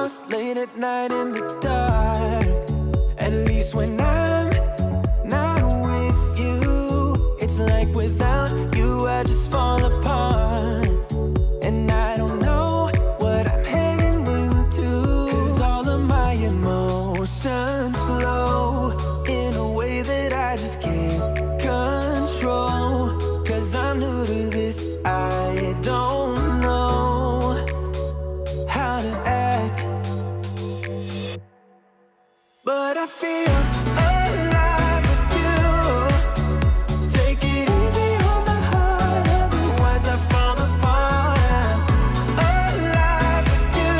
lost late at night in the dark. At least when I'm not with you, it's like without you I just fall apart. And I don't know what I'm heading into, 'cause all of my emotions flow in a way that I just can't control. 'Cause I'm new to this, I don't know how to act, but I feel alive with you. Take it easy on my heart, otherwise I fall apart. I'm alive with you.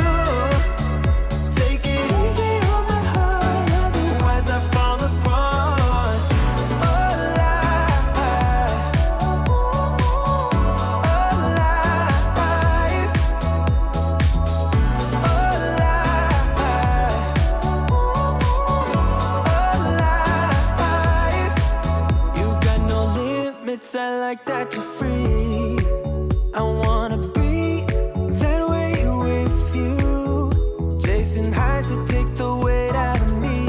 Take it easy on my heart, otherwise I fall apart. Alive, alive, alive. You got no limits, I like that you're free. I wanna be that way with you. Chasing highs to take the weight out of me.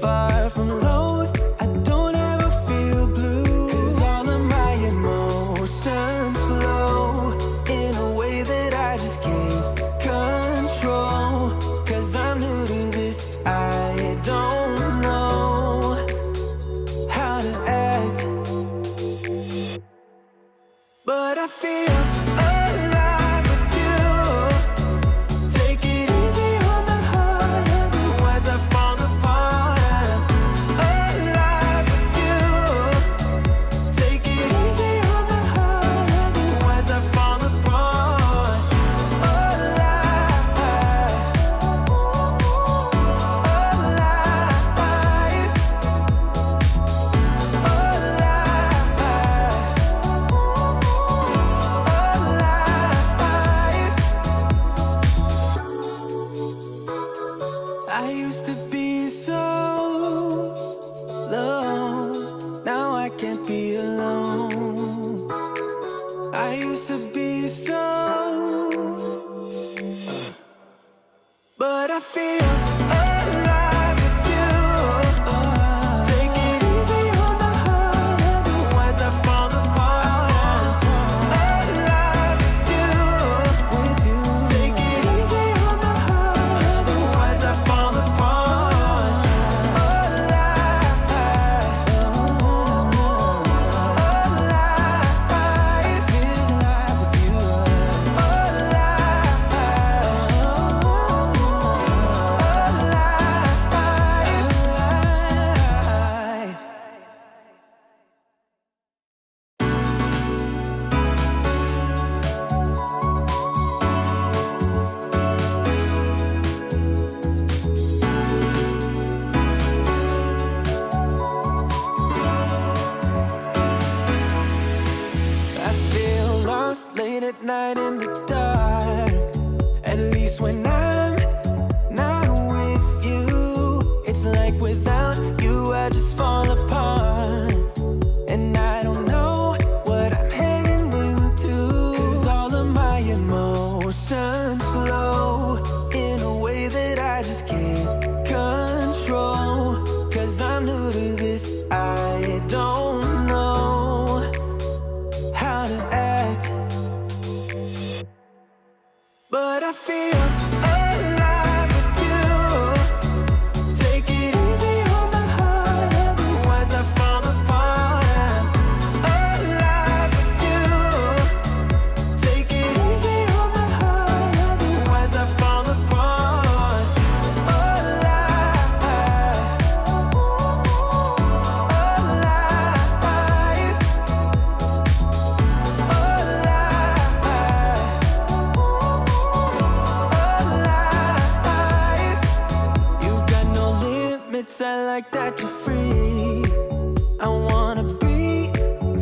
Far from lows, I don't ever feel blue. 'Cause all of my emotions flow in a way that I just can't control. 'Cause I'm new to this, I don't know how to act, but I feel alive with you. Take it easy on my heart, otherwise I fall apart. I'm alive with you. Take it easy on my heart, otherwise I fall apart. Alive, alive, I used to be so low, now I can't be alone. I used to be so, but I feel alive with you. Take it easy on my heart, otherwise I fall apart. Alive with you. Take it easy on my heart, otherwise I fall apart. Alive, alive, feel alive with you. Alive. I feel lost late at night in the dark. At least when I'm not with you, it's like without you I just fall apart. And I don't know what I'm heading into, 'cause all of my emotions flow in a way that I just can't control. 'Cause I'm new to this, I don't know how to act, but I feel alive with you. Take it easy on my heart, otherwise I fall apart. I'm alive with you. Take it easy on my heart, otherwise I fall apart. Alive, alive, alive. You got no limits, I like that you're free. I wanna be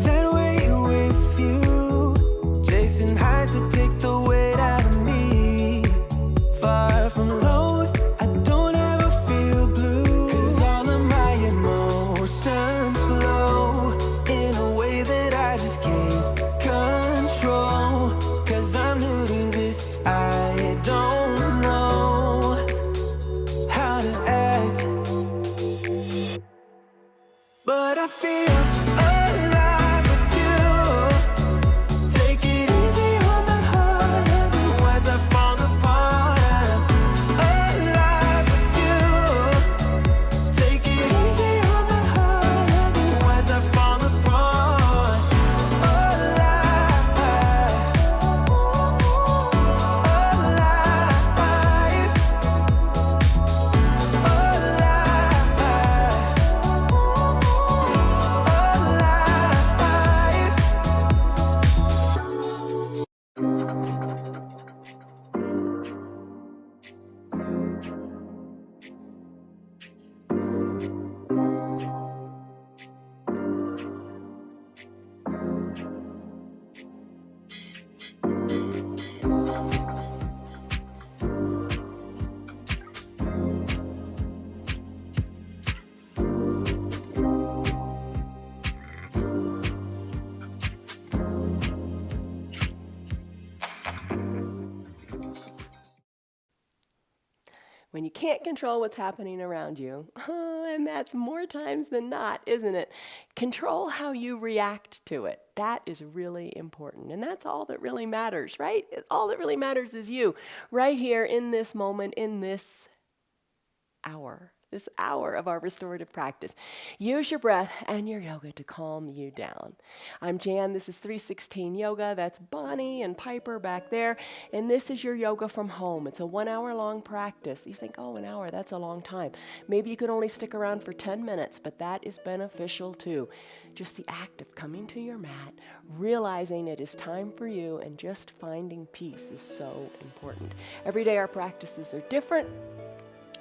that way with you. Chasing highs to take the weight out of me. Far from lows, I don't ever feel blue. 'Cause all of my emotions flow in a way that I just can't control. 'Cause I'm new to this, I don't know when you can't control what's happening around you, and that's more times than not, isn't it? Control how you react to it. That is really important. And that's all that really matters, right? All that really matters is you, right here in this moment, in this hour of our restorative practice. Use your breath and your yoga to calm you down. I'm Jan. This is 316 Yoga. That's Bonnie and Piper back there. And this is your yoga from home. It's a 1 hour long practice. You think, oh, an hour, that's a long time. Maybe you could only stick around for 10 minutes, but that is beneficial too. Just the act of coming to your mat, realizing it is time for you, and just finding peace is so important. Every day our practices are different.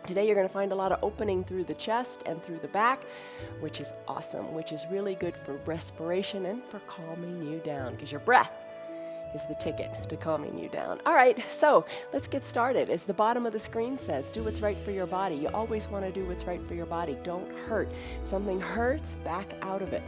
Today you're going to find a lot of opening through the chest and through the back, which is awesome, which is really good for respiration and for calming you down, because your breath is the ticket to calming you down. All right, so let's get started. As the bottom of the screen says, do what's right for your body. You always want to do what's right for your body. Don't hurt. If something hurts, back out of it.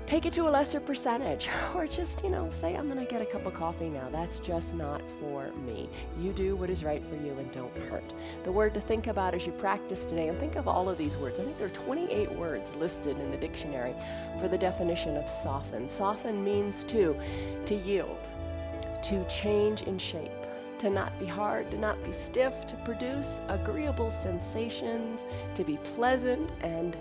Take it to a lesser percentage, or just, say, I'm going to get a cup of coffee now. That's just not for me. You do what is right for you and don't hurt. The word to think about as you practice today, and think of all of these words. I think there are 28 words listed in the dictionary for the definition of soften. Soften means to yield, to change in shape, to not be hard, to not be stiff, to produce agreeable sensations, to be pleasant and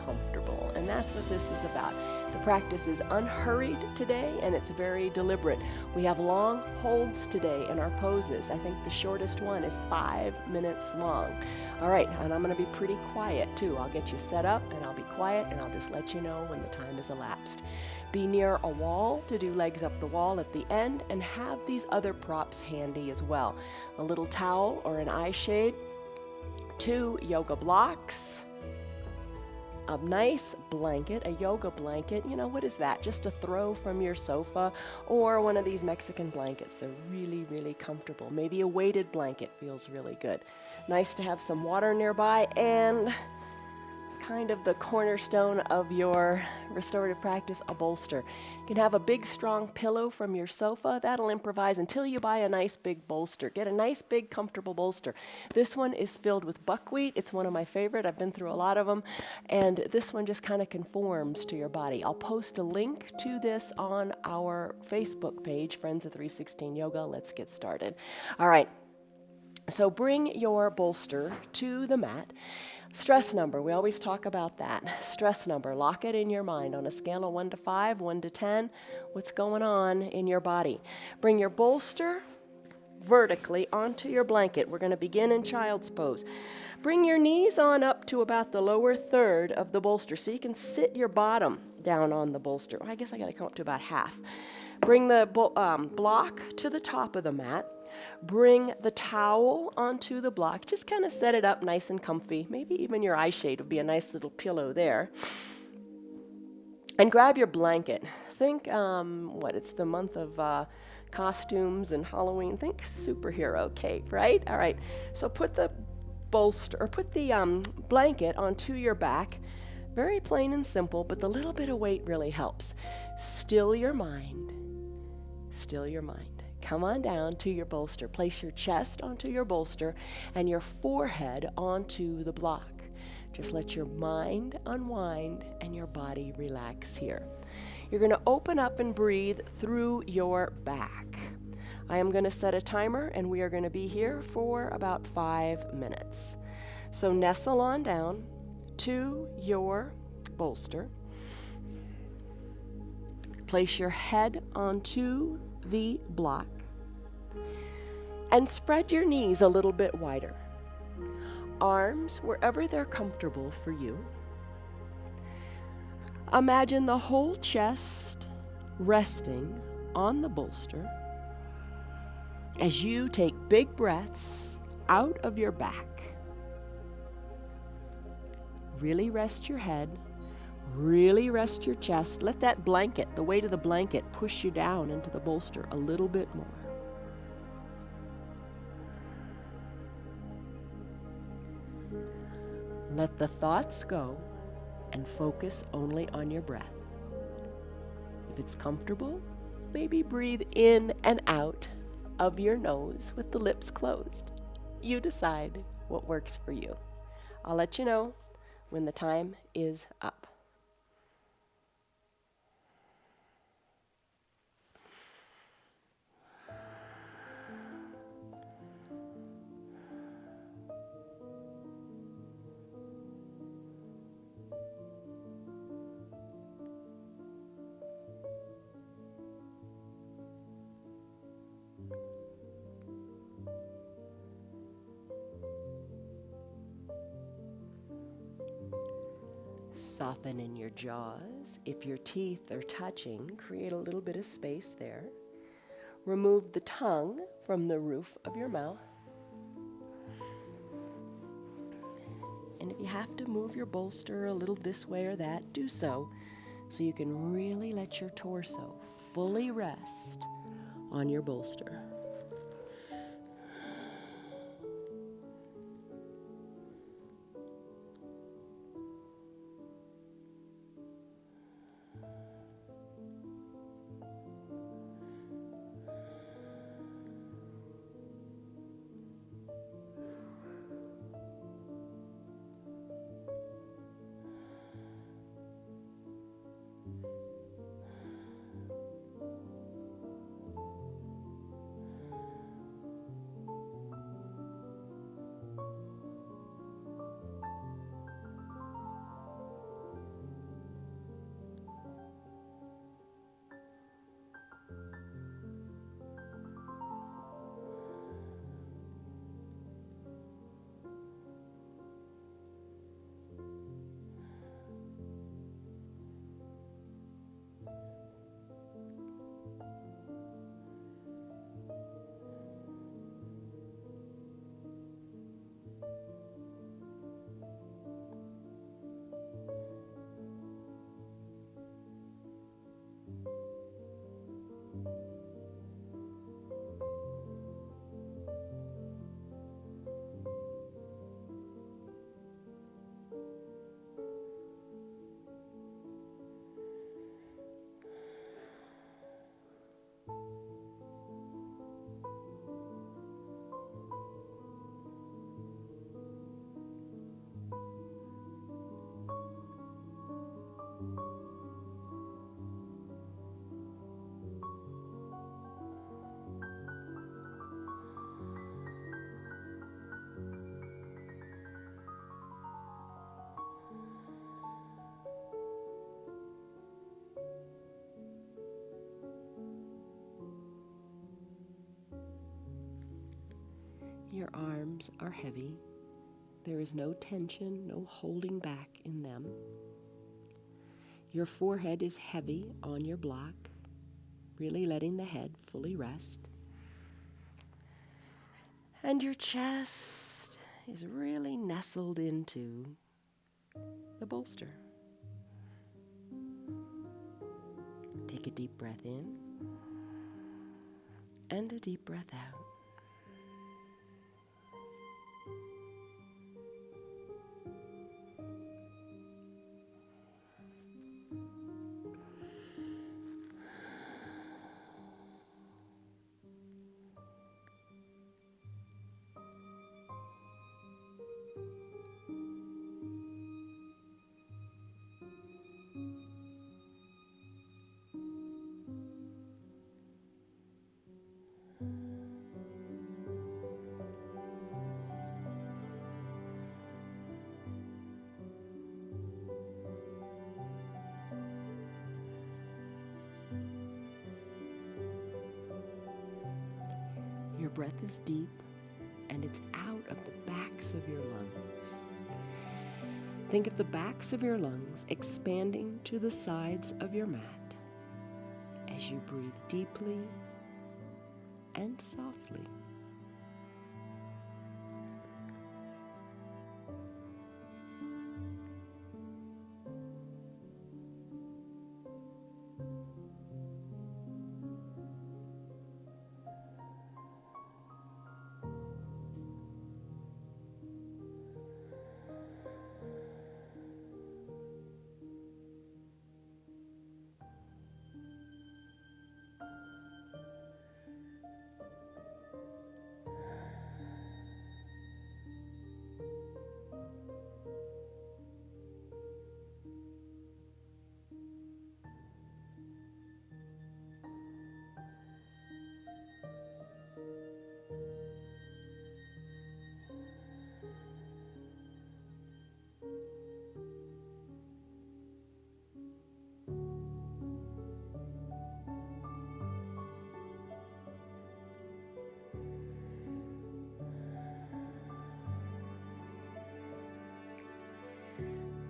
comfortable. And that's what this is about. The practice is unhurried today, and it's very deliberate. We have long holds today in our poses. I think the shortest one is 5 minutes long. All right, and I'm going to be pretty quiet too. I'll get you set up, and I'll be quiet, and I'll just let you know when the time has elapsed. Be near a wall to do legs up the wall at the end, and have these other props handy as well. A little towel or an eye shade, 2 yoga blocks, a nice blanket, a yoga blanket. What is that? Just a throw from your sofa, or one of these Mexican blankets. They're really, really comfortable. Maybe a weighted blanket feels really good. Nice to have some water nearby, and kind of the cornerstone of your restorative practice, a bolster. You can have a big, strong pillow from your sofa. That'll improvise until you buy a nice big bolster. Get a nice, big, comfortable bolster. This one is filled with buckwheat. It's one of my favorite. I've been through a lot of them. And this one just kind of conforms to your body. I'll post a link to this on our Facebook page, Friends of 316 Yoga. Let's get started. All right. So bring your bolster to the mat. Stress number, we always talk about that. Stress number, lock it in your mind on a scale of 1 to 5, 1 to 10. What's going on in your body? Bring your bolster vertically onto your blanket. We're going to begin in child's pose. Bring your knees on up to about the lower third of the bolster so you can sit your bottom down on the bolster. I guess I got to come up to about half. Bring the block to the top of the mat. Bring the towel onto the block. Just kind of set it up nice and comfy. Maybe even your eye shade would be a nice little pillow there. And grab your blanket. Think, it's the month of costumes and Halloween. Think superhero cape, right? All right. So put the bolster, or put the blanket onto your back. Very plain and simple, but the little bit of weight really helps. Still your mind. Still your mind. Come on down to your bolster. Place your chest onto your bolster and your forehead onto the block. Just let your mind unwind and your body relax here. You're going to open up and breathe through your back. I am going to set a timer, and we are going to be here for about 5 minutes. So nestle on down to your bolster. Place your head onto the block. And spread your knees a little bit wider. Arms wherever they're comfortable for you. Imagine the whole chest resting on the bolster as you take big breaths out of your back. Really rest your head. Really rest your chest. Let that blanket, the weight of the blanket, push you down into the bolster a little bit more. Let the thoughts go and focus only on your breath. If it's comfortable, maybe breathe in and out of your nose with the lips closed. You decide. what works for you. I'll let you know when the time is up. Soften in your jaws. If your teeth are touching, create a little bit of space there. Remove the tongue from the roof of your mouth. And if you have to move your bolster a little this way or that, do so you can really let your torso fully rest on your bolster. Your arms are heavy. There is no tension, no holding back in them. Your forehead is heavy on your block, really letting the head fully rest. And your chest is really nestled into the bolster. Take a deep breath in and a deep breath out. Your breath is deep and it's out of the backs of your lungs. Think of the backs of your lungs expanding to the sides of your mat as you breathe deeply and softly.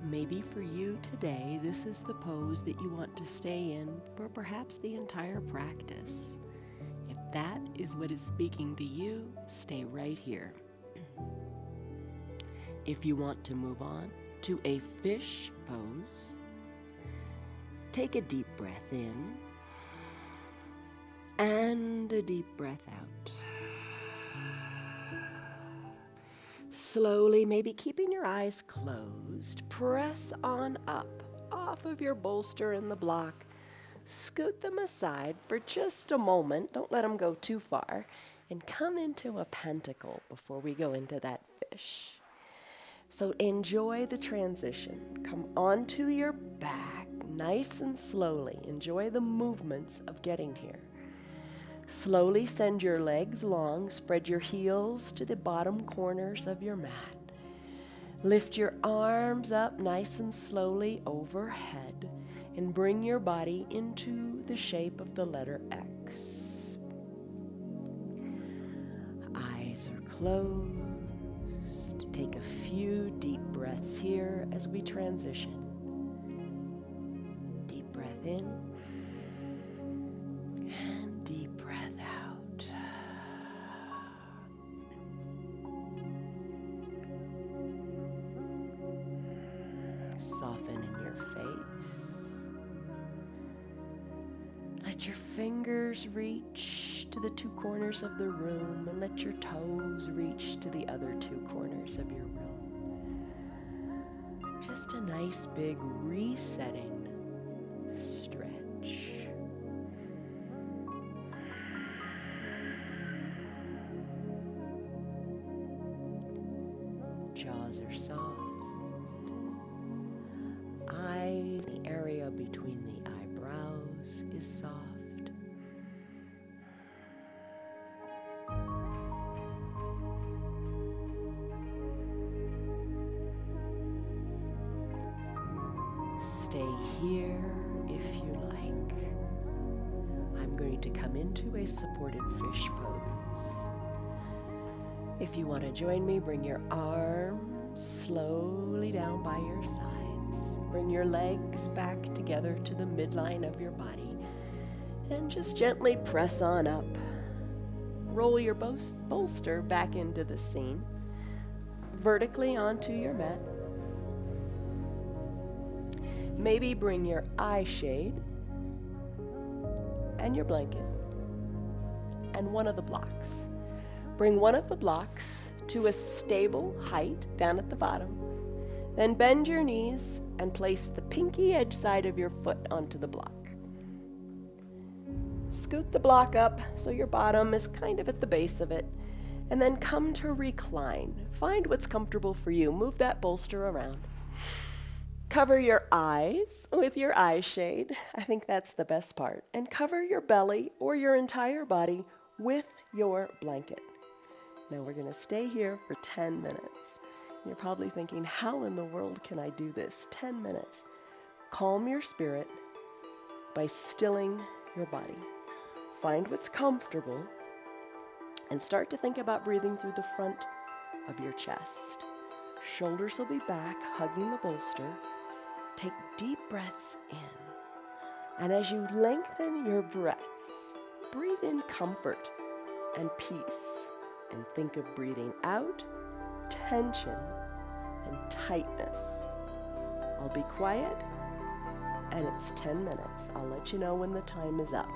Maybe for you today, this is the pose that you want to stay in for perhaps the entire practice. If that is what is speaking to you, stay right here. If you want to move on to a fish pose, take a deep breath in and a deep breath out. Slowly, maybe keeping your eyes closed, press on up off of your bolster in the block. Scoot them aside for just a moment. Don't let them go too far. And come into a pentacle before we go into that fish. So enjoy the transition. Come onto your back nice and slowly. Enjoy the movements of getting here. Slowly send your legs long. Spread your heels to the bottom corners of your mat. Lift your arms up nice and slowly overhead and bring your body into the shape of the letter X. Eyes are closed. Take a few deep breaths here as we transition. Deep breath in and deep breath out. Soften in your face. Let your fingers reach to the two corners of the room and let your toes reach to the other two corners of your room. Just a nice big resetting stretch. Jaws are soft. Eyes, the area between the eyebrows is soft. Stay here if you like. I'm going to come into a supported fish pose. If you want to join me, bring your arms slowly down by your sides. Bring your legs back together to the midline of your body. And just gently press on up. Roll your bolster back into the scene. Vertically onto your mat. Maybe bring your eye shade and your blanket and one of the blocks. Bring one of the blocks to a stable height down at the bottom. Then bend your knees and place the pinky edge side of your foot onto the block. Scoot the block up so your bottom is kind of at the base of it, and then come to recline. Find what's comfortable for you. Move that bolster around. Cover your eyes with your eye shade. I think that's the best part. And cover your belly or your entire body with your blanket. Now we're going to stay here for 10 minutes. You're probably thinking, how in the world can I do this? 10 minutes. Calm your spirit by stilling your body. Find what's comfortable and start to think about breathing through the front of your chest. Shoulders will be back, hugging the bolster. Take deep breaths in. And as you lengthen your breaths, breathe in comfort and peace. And think of breathing out tension and tightness. I'll be quiet, and it's 10 minutes. I'll let you know when the time is up.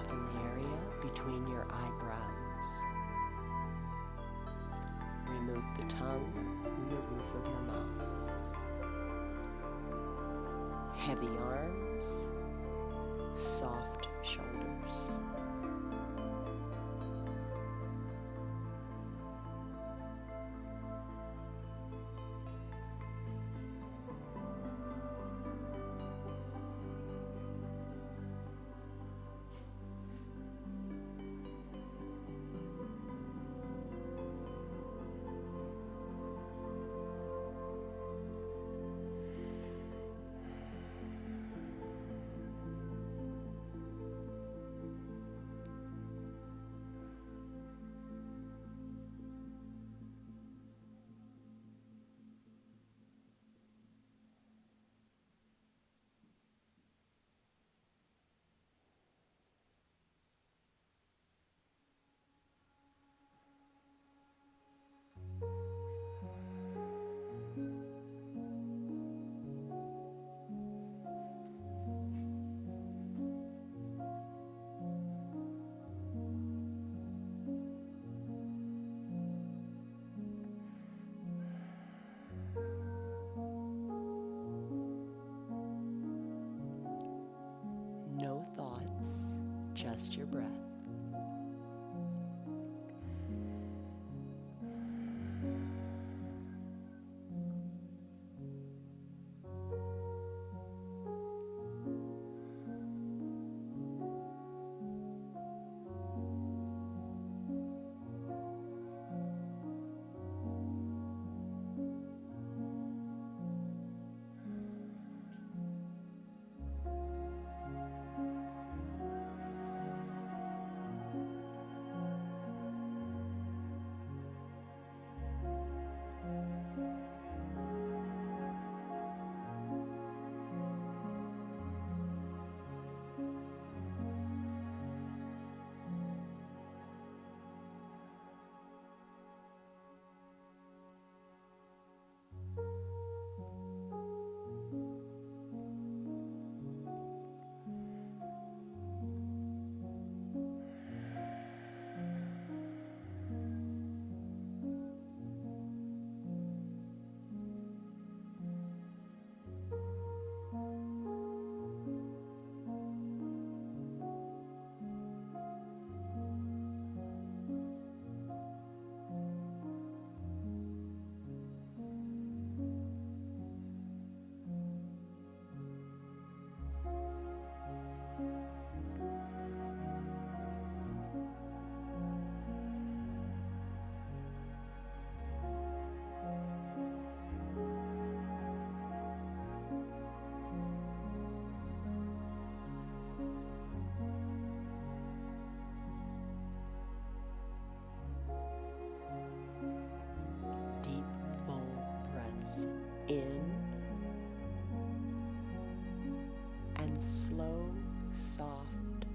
Soften the area between your eyebrows. Remove the tongue from the roof of your mouth. Heavy arms, soft shoulders. No thoughts, just your breath. In and slow, soft,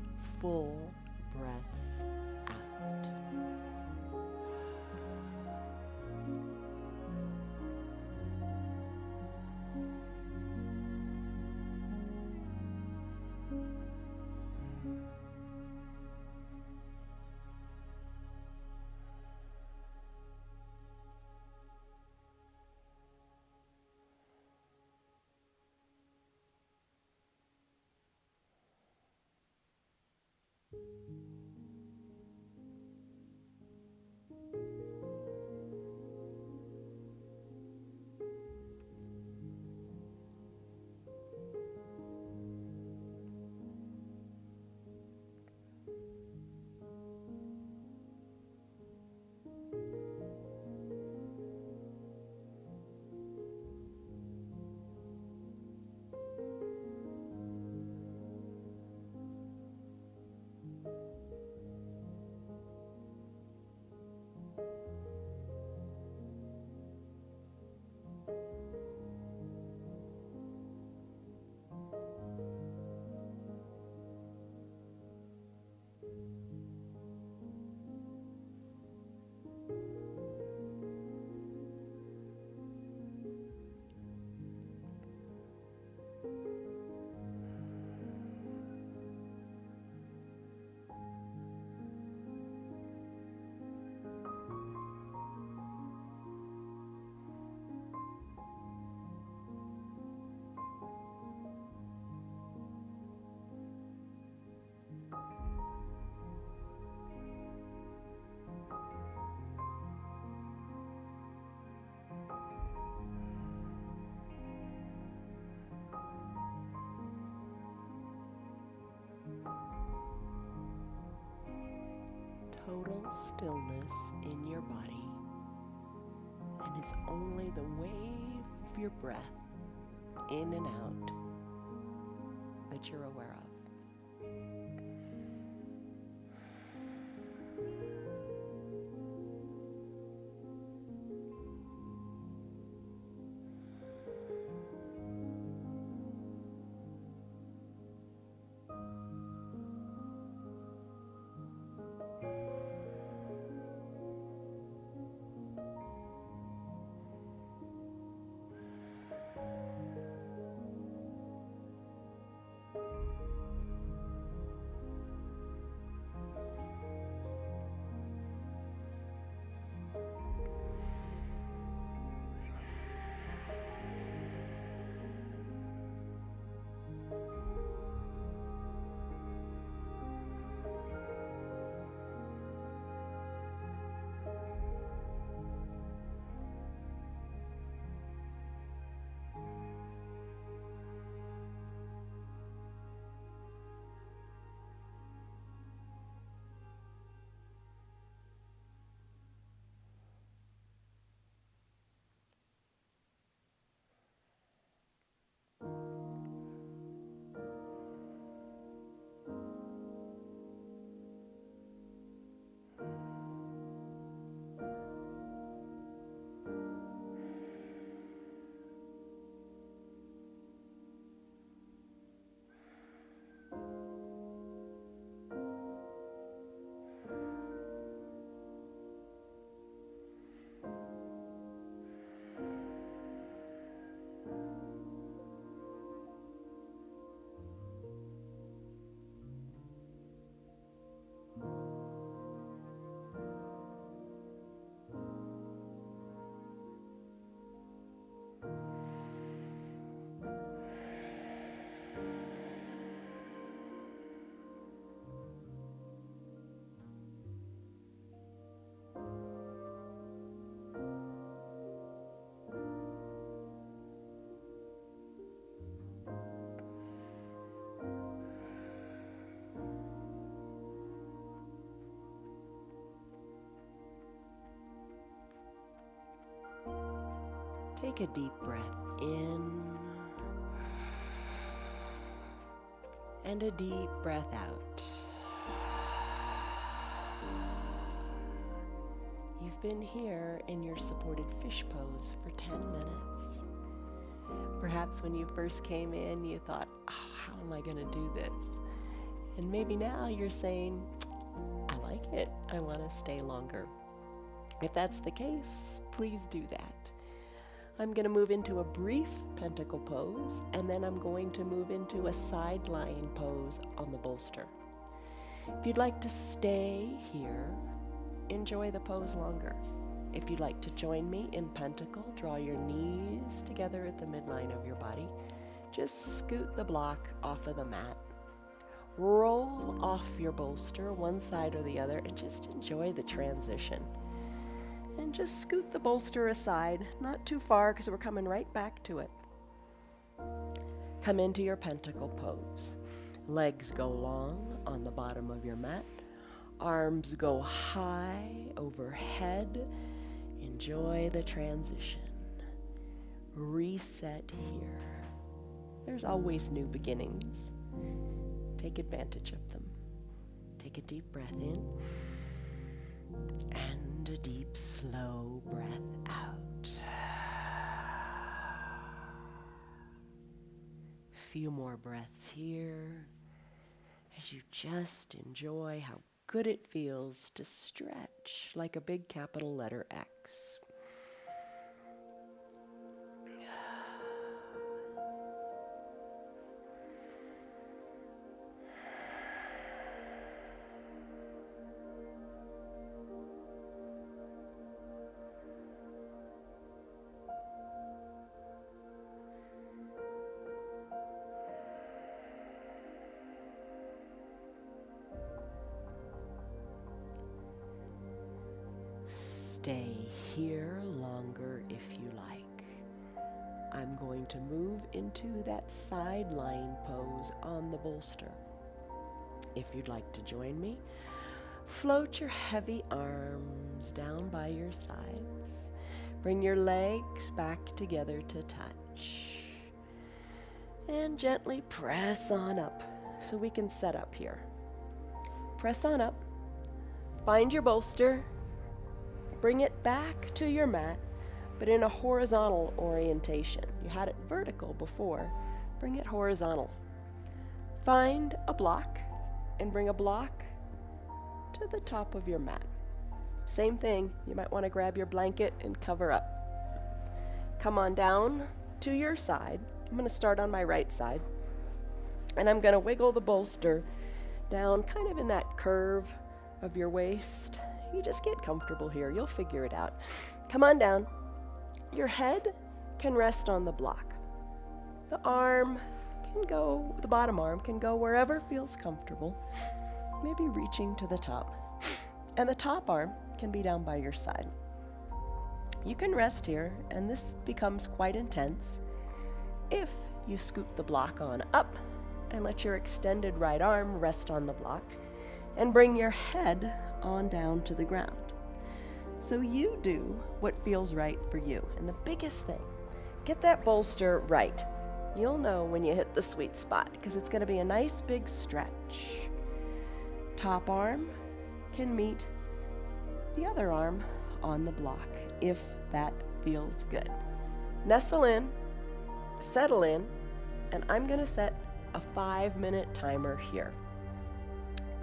full breaths out. stillness in your body, and it's only the wave of your breath in and out that you're aware of. Take a deep breath in and a deep breath out. You've been here in your supported fish pose for 10 minutes. Perhaps when you first came in, you thought, oh, how am I going to do this? And maybe now you're saying, I like it. I want to stay longer. If that's the case, please do that. I'm going to move into a brief pentacle pose, and then I'm going to move into a side lying pose on the bolster. If you'd like to stay here, enjoy the pose longer. If you'd like to join me in pentacle, draw your knees together at the midline of your body. Just scoot the block off of the mat. Roll off your bolster, one side or the other, and just enjoy the transition. And just scoot the bolster aside, not too far because we're coming right back to it. Come into your pentacle pose. Legs go long on the bottom of your mat. Arms go high overhead. Enjoy the transition. Reset here. There's always new beginnings. Take advantage of them. Take a deep breath in and a deep, slow breath out. A few more breaths here as you just enjoy how good it feels to stretch like a big capital letter X. Stay here longer if you like. I'm going to move into that side lying pose on the bolster. If you'd like to join me, Float your heavy arms down by your sides. Bring your legs back together to touch. And gently press on up so we can set up here. Press on up. Find your bolster. Bring it back to your mat, but in a horizontal orientation. You had it vertical before. Bring it horizontal. Find a block and bring a block to the top of your mat. Same thing, you might want to grab your blanket and cover up. Come on down to your side. I'm going to start on my right side, and I'm going to wiggle the bolster down kind of in that curve of your waist. You just get comfortable here. You'll figure it out. Come on down. Your head can rest on the block. The arm can go, the bottom arm can go wherever feels comfortable, maybe reaching to the top. And the top arm can be down by your side. You can rest here, and this becomes quite intense if you scoop the block on up and let your extended right arm rest on the block and bring your head on down to the ground. So you do what feels right for you. And the biggest thing, get that bolster right. You'll know when you hit the sweet spot because it's going to be a nice big stretch. Top arm can meet the other arm on the block if that feels good. Nestle in, settle in, and I'm going to set a 5-minute timer here.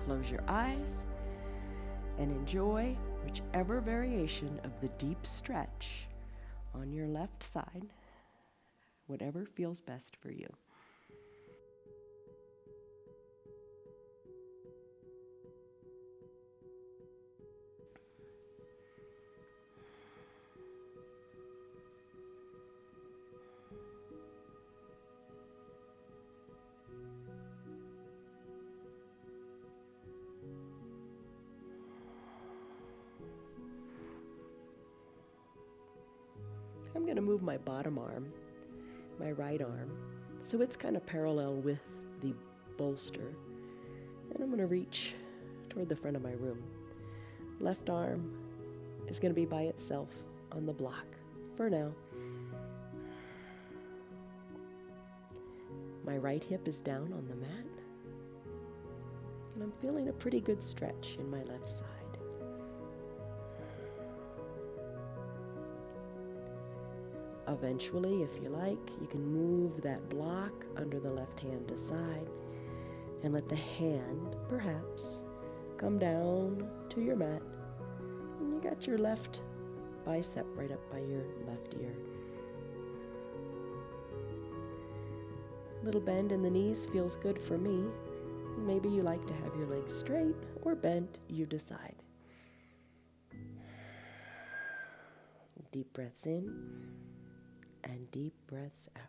Close your eyes and enjoy whichever variation of the deep stretch on your left side, whatever feels best for you. I'm going to move my bottom arm, my right arm, so it's kind of parallel with the bolster. And I'm going to reach toward the front of my room. Left arm is going to be by itself on the block for now. My right hip is down on the mat. And I'm feeling a pretty good stretch in my left side. Eventually, if you like, you can move that block under the left hand aside and let the hand, perhaps, come down to your mat. And you got your left bicep right up by your left ear. Little bend in the knees feels good for me. Maybe you like to have your legs straight or bent, you decide. Deep breaths in and deep breaths out.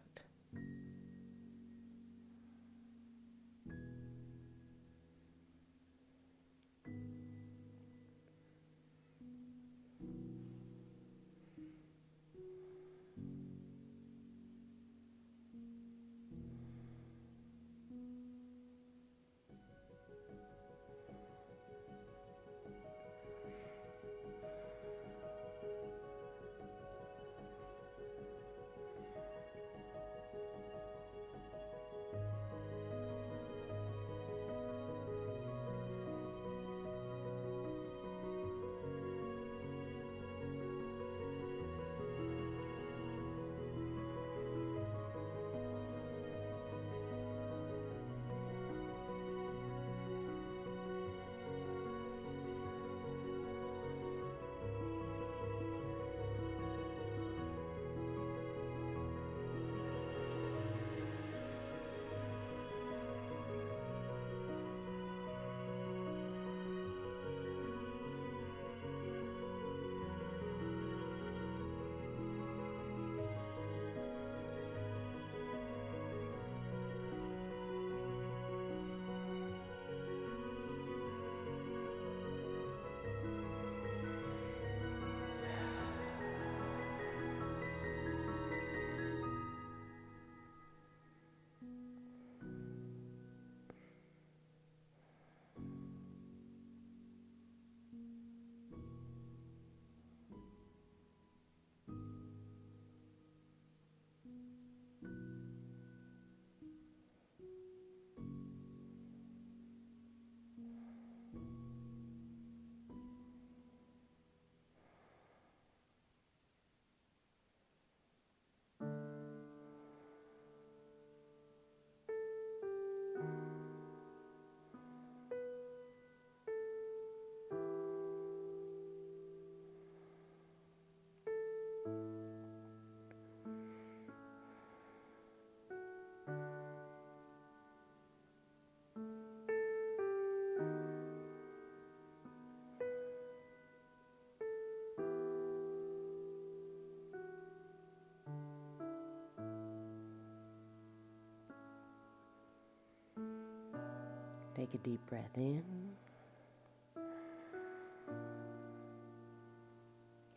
Take a deep breath in.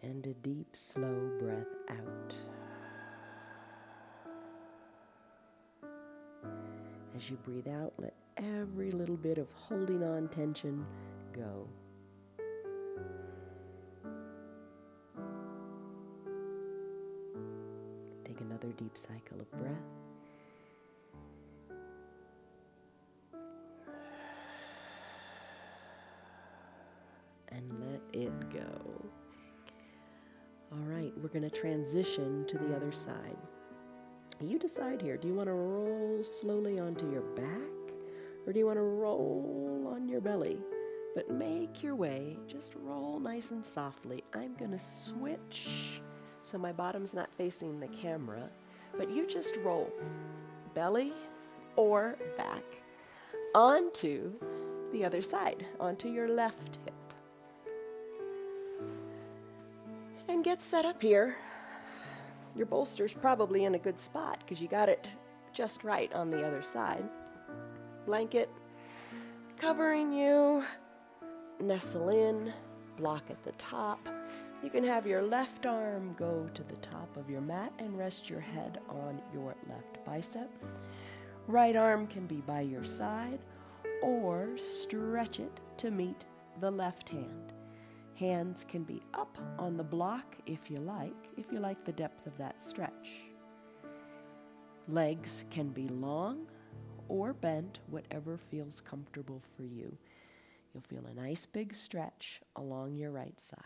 And a deep, slow breath out. As you breathe out, let every little bit of holding on tension go. Take another deep cycle of breath. And let it go. All right, we're going to transition to the other side. You decide here, do you want to roll slowly onto your back, or do you want to roll on your belly? But make your way, just roll nice and softly. I'm going to switch so my bottom's not facing the camera, but you just roll belly or back onto the other side, onto your left hip. And get set up here. Your bolster's probably in a good spot because you got it just right on the other side. Blanket covering you. Nestle in, block at the top. You can have your left arm go to the top of your mat and rest your head on your left bicep. Right arm can be by your side or stretch it to meet the left hand. Hands can be up on the block if you like the depth of that stretch. Legs can be long or bent, whatever feels comfortable for you. You'll feel a nice big stretch along your right side.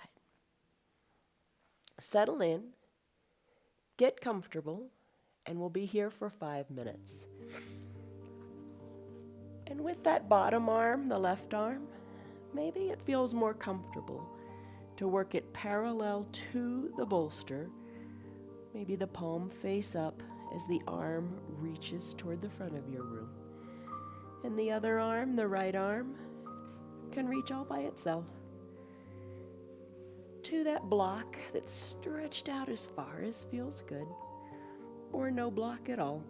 Settle in, get comfortable, and we'll be here for 5 minutes. And with that bottom arm, the left arm, maybe it feels more comfortable to work it parallel to the bolster, maybe the palm face up as the arm reaches toward the front of your room. And the other arm, the right arm, can reach all by itself to that block that's stretched out as far as feels good, or no block at all.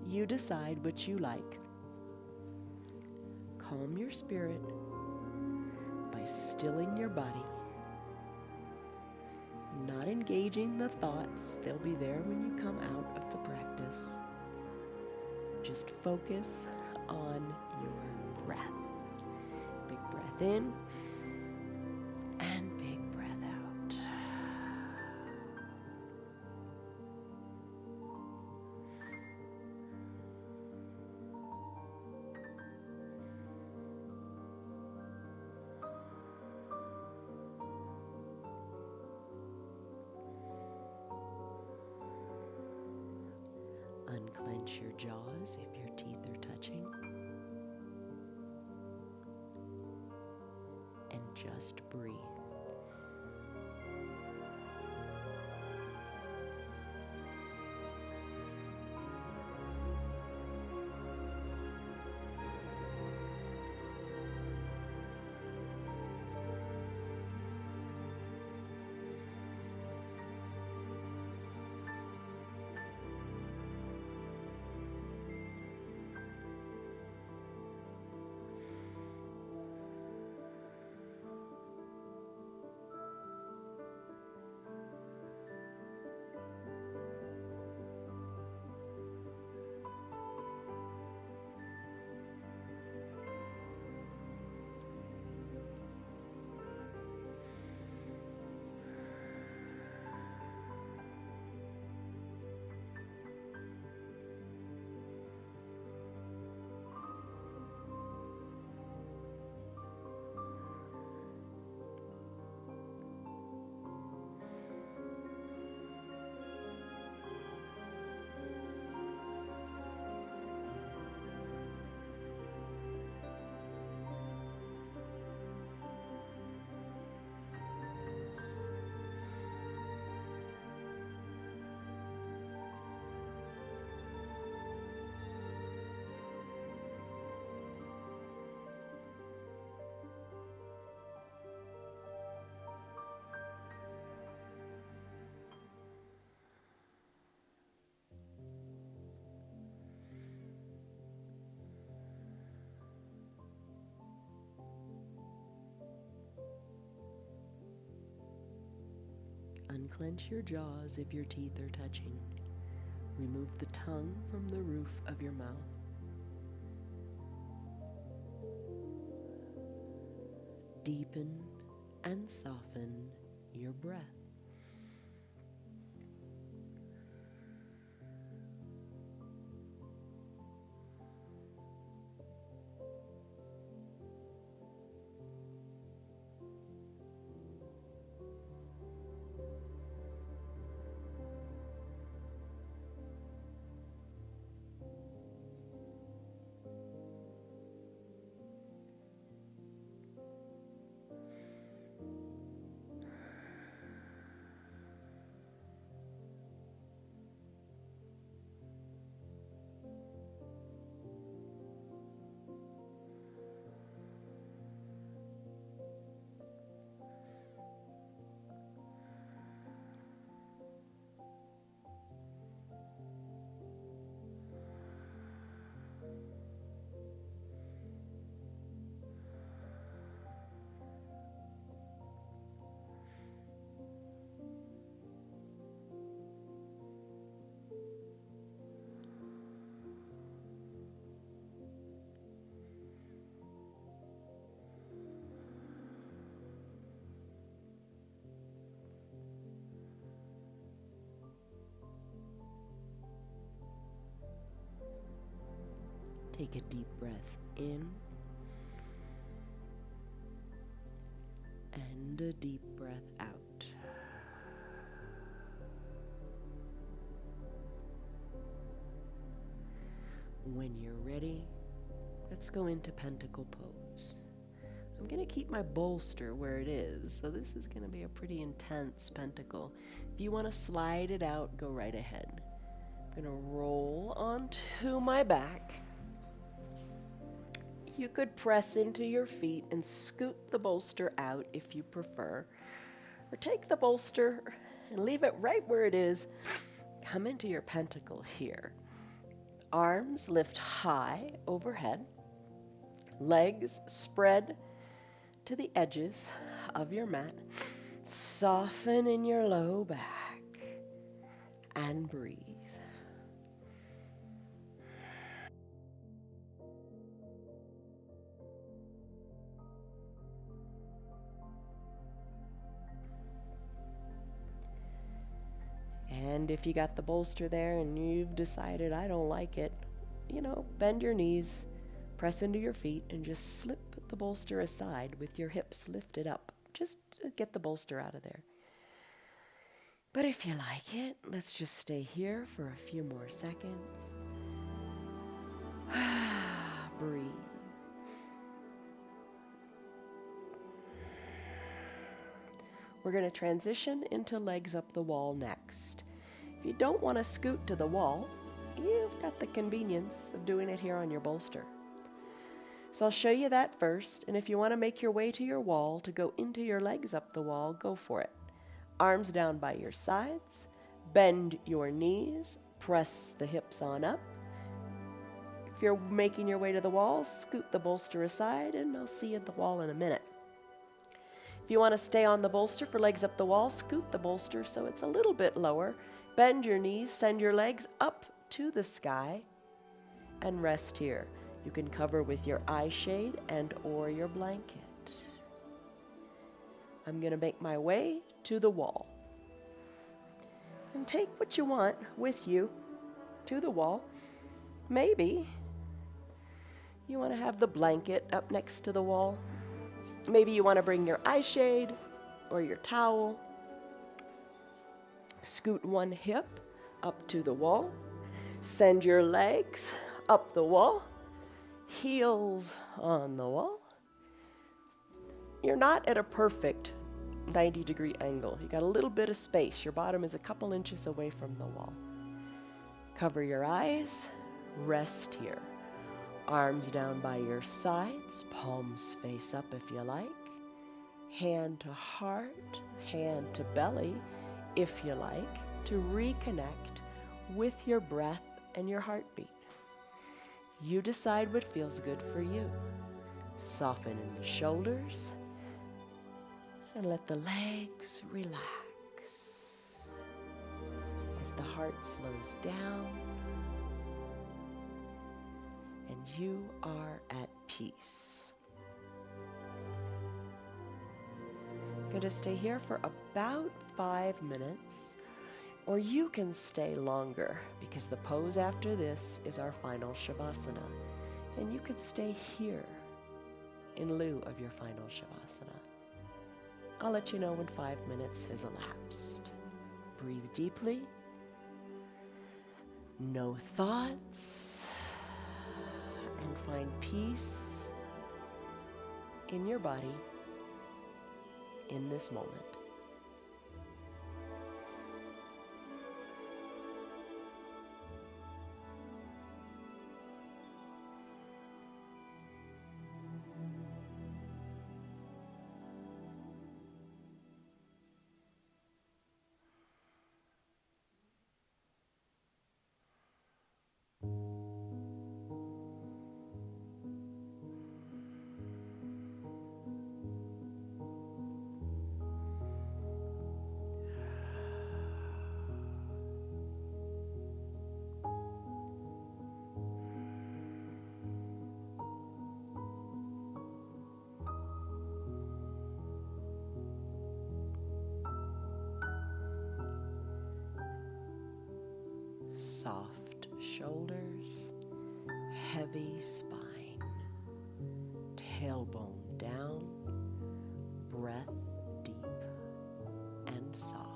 You decide what you like. Calm your spirit by stilling your body. Not engaging the thoughts, they'll be there when you come out of the practice. Just focus on your breath. Big breath in and big breath out. Unclench your jaws if your teeth are touching. And just breathe. Unclench your jaws if your teeth are touching. Remove the tongue from the roof of your mouth. Deepen and soften your breath. Take a deep breath in and a deep breath out. When you're ready, let's go into pentacle pose. I'm going to keep my bolster where it is, so this is going to be a pretty intense pentacle. If you want to slide it out, go right ahead. I'm going to roll onto my back. You could press into your feet and scoot the bolster out if you prefer, or take the bolster and leave it right where it is. Come into your pentacle here. Arms lift high overhead, legs spread to the edges of your mat. Soften in your low back and breathe. And if you got the bolster there and you've decided I don't like it, bend your knees, press into your feet, and just slip the bolster aside with your hips lifted up. Just get the bolster out of there. But if you like it, let's just stay here for a few more seconds. Breathe. We're going to transition into legs up the wall next. If you don't want to scoot to the wall, you've got the convenience of doing it here on your bolster. So I'll show you that first, and if you want to make your way to your wall to go into your legs up the wall, go for it. Arms down by your sides, bend your knees, press the hips on up. If you're making your way to the wall, scoot the bolster aside, and I'll see you at the wall in a minute. If you want to stay on the bolster for legs up the wall, scoot the bolster so it's a little bit lower. Bend your knees, send your legs up to the sky, and rest here. You can cover with your eye shade and or your blanket. I'm going to make my way to the wall. And take what you want with you to the wall. Maybe you want to have the blanket up next to the wall. Maybe you want to bring your eye shade or your towel. Scoot one hip up to the wall. Send your legs up the wall. Heels on the wall. You're not at a perfect 90-degree angle. You got a little bit of space. Your bottom is a couple inches away from the wall. Cover your eyes. Rest here. Arms down by your sides, palms face up if you like. Hand to heart, hand to belly if you like, to reconnect with your breath and your heartbeat. You decide what feels good for you. Soften in the shoulders and let the legs relax. the heart slows down, and you are at peace. Going to stay here for about 5 minutes, or you can stay longer because the pose after this is our final Shavasana, and you could stay here in lieu of your final Shavasana. I'll let you know when 5 minutes has elapsed. Breathe deeply. No thoughts. And find peace in your body in this moment. Soft shoulders, heavy spine, tailbone down, breath deep and soft.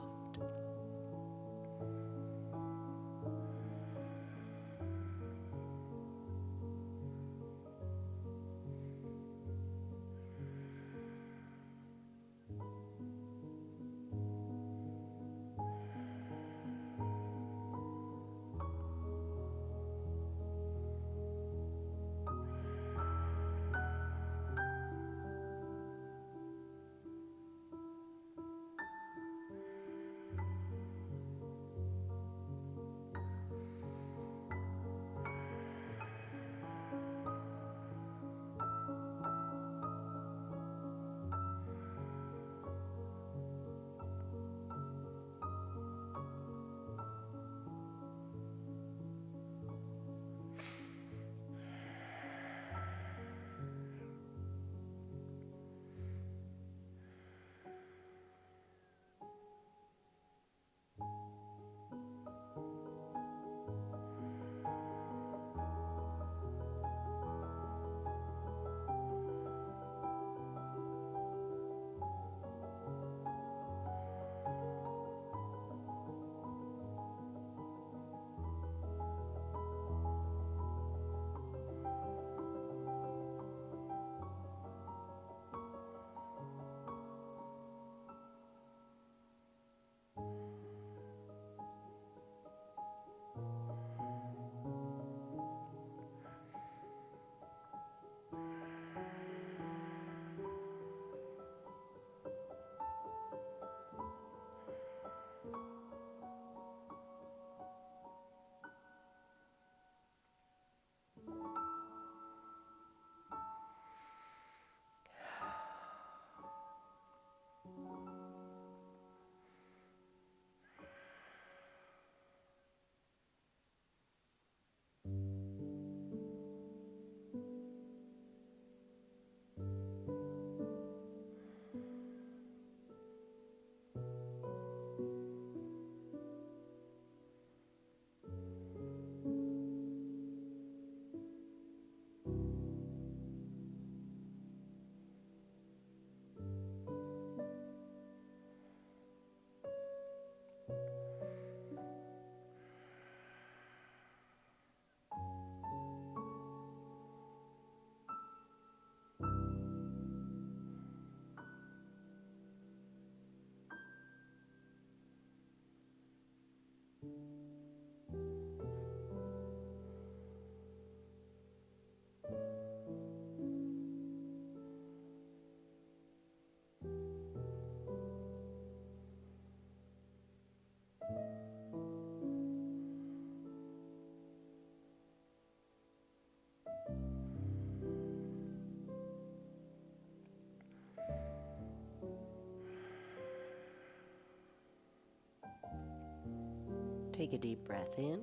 Take a deep breath in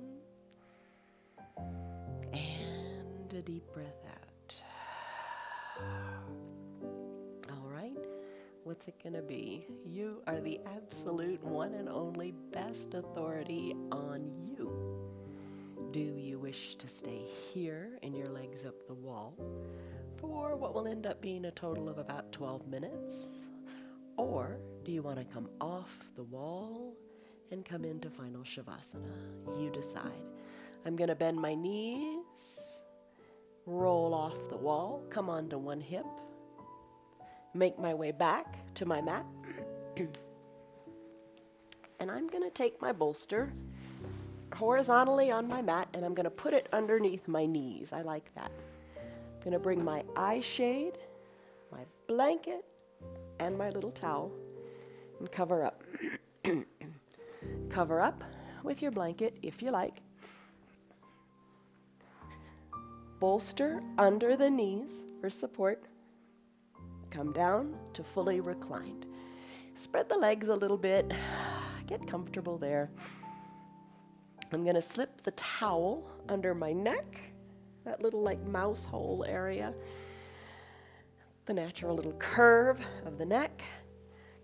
and a deep breath out. All right, what's it gonna be? You are the absolute one and only best authority on you. Do you wish to stay here in your legs up the wall for what will end up being a total of about 12 minutes? Or do you want to come off the wall and come into final Shavasana? You decide. I'm going to bend my knees, roll off the wall, come onto one hip, make my way back to my mat, and I'm going to take my bolster horizontally on my mat and I'm going to put it underneath my knees. I like that. I'm going to bring my eye shade, my blanket, and my little towel and cover up. Cover up with your blanket if you like. Bolster under the knees for support. Come down to fully reclined. Spread the legs a little bit. Get comfortable there. I'm going to slip the towel under my neck, that little like mouse hole area, the natural little curve of the neck.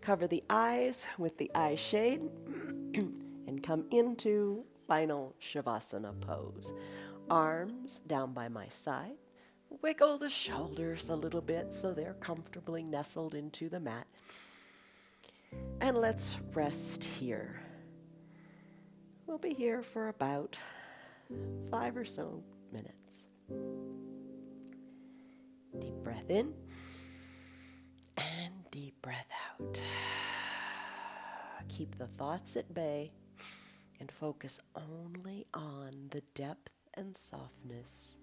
Cover the eyes with the eye shade and come into final Shavasana pose. Arms down by my side. Wiggle the shoulders a little bit so they're comfortably nestled into the mat. And let's rest here. We'll be here for about 5 or so minutes. Deep breath in and deep breath out. Keep the thoughts at bay and focus only on the depth and softness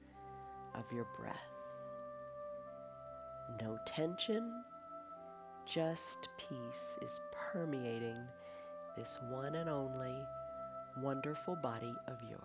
of your breath. No tension, just peace is permeating this one and only wonderful body of yours.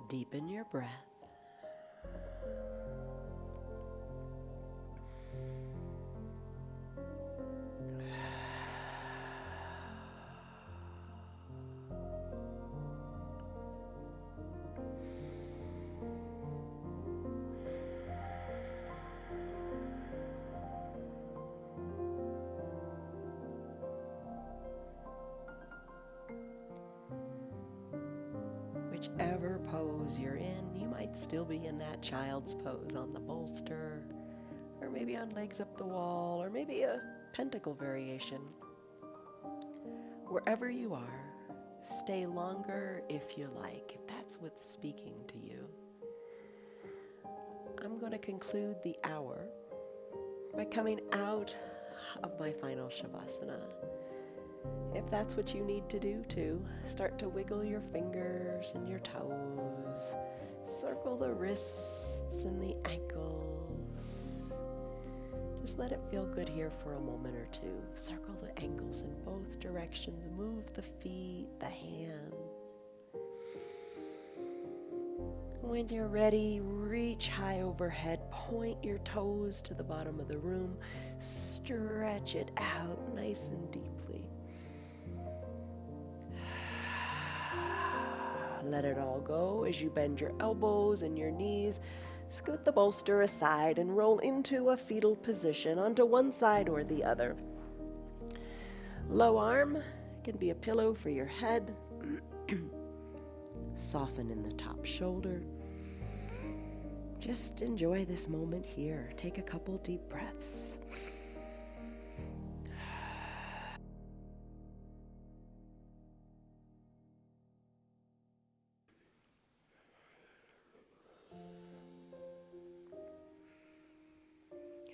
Deepen your breath. Whichever pose you're in, you might still be in that child's pose on the bolster, or maybe on legs up the wall, or maybe a pentacle variation. Wherever you are, stay longer if you like, if that's what's speaking to you. I'm going to conclude the hour by coming out of my final Shavasana. If that's what you need to do too, start to wiggle your fingers and your toes. Circle the wrists and the ankles. Just let it feel good here for a moment or two. Circle the ankles in both directions. Move the feet, the hands. When you're ready, reach high overhead. Point your toes to the bottom of the room. Stretch it out nice and deeply. Let it all go as you bend your elbows and your knees. Scoot the bolster aside and roll into a fetal position onto one side or the other. Low arm can be a pillow for your head. Soften in the top shoulder. Just enjoy this moment here. Take a couple deep breaths.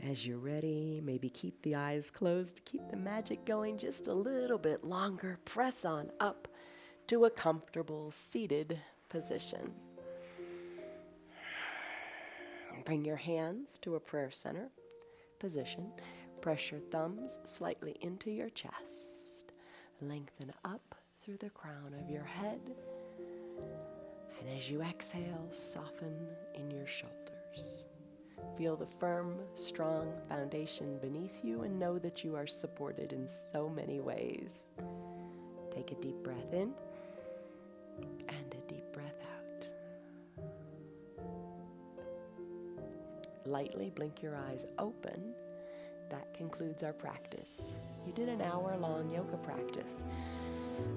As you're ready, maybe keep the eyes closed, keep the magic going just a little bit longer. Press on up to a comfortable seated position. Bring your hands to a prayer center position. Press your thumbs slightly into your chest. Lengthen up through the crown of your head. And as you exhale, soften in your shoulders. Feel the firm, strong foundation beneath you and know that you are supported in so many ways. Take a deep breath in and a deep breath out. Lightly blink your eyes open. That concludes our practice. You did an hour-long yoga practice.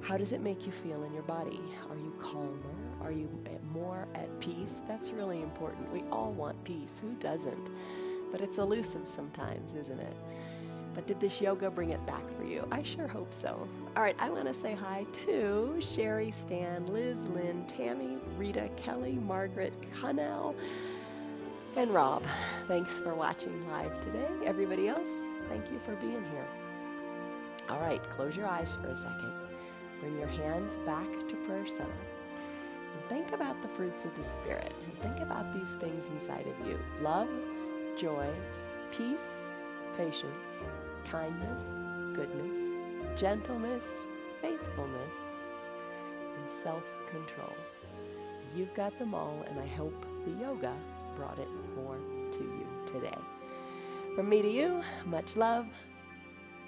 How does it make you feel in your body? Are you calmer? Are you more at peace? That's really important. We all want peace. Who doesn't? But it's elusive sometimes, isn't it? But did this yoga bring it back for you? I sure hope so. All right, I want to say hi to Sherry, Stan, Liz, Lynn, Tammy, Rita, Kelly, Margaret, Connell, and Rob. Thanks for watching live today. Everybody else, thank you for being here. All right, close your eyes for a second. Bring your hands back to prayer center. And think about the fruits of the Spirit. And think about these things inside of you. Love, joy, peace, patience, kindness, goodness, gentleness, faithfulness, and self-control. You've got them all, and I hope the yoga brought it more to you today. From me to you, much love,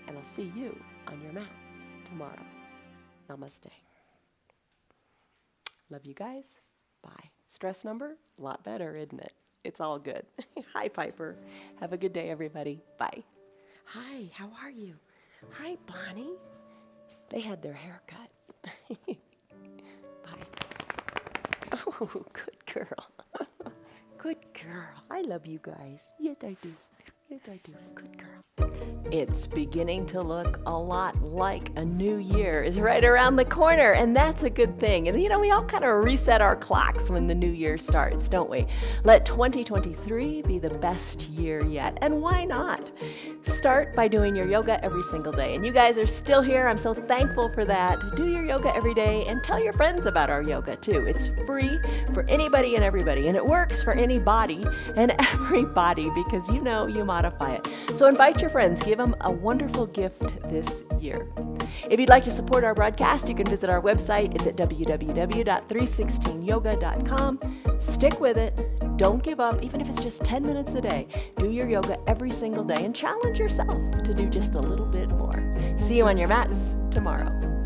and I'll see you on your mats tomorrow. Namaste. Love you guys. Bye. Stress number? A lot better, isn't it? It's all good. Hi, Piper. Have a good day, everybody. Bye. Hi, how are you? Hi, Bonnie. They had their hair cut. Bye. Oh, good girl. Good girl. I love you guys. Yes, I do. Yes, I do. Good girl. It's beginning to look a lot like a new year is right around the corner, and that's a good thing. And you know, we all kind of reset our clocks when the new year starts, don't we? Let 2023 be the best year yet. And why not? Start by doing your yoga every single day. And you guys are still here. I'm so thankful for that. Do your yoga every day and tell your friends about our yoga too. It's free for anybody and everybody, and it works for any body and everybody because you know you modify it. So invite your friends, give them a wonderful gift this year. If you'd like to support our broadcast, you can visit our website. It's at www.316yoga.com. Stick with it. Don't give up, even if it's just 10 minutes a day. Do your yoga every single day and challenge yourself to do just a little bit more. See you on your mats tomorrow.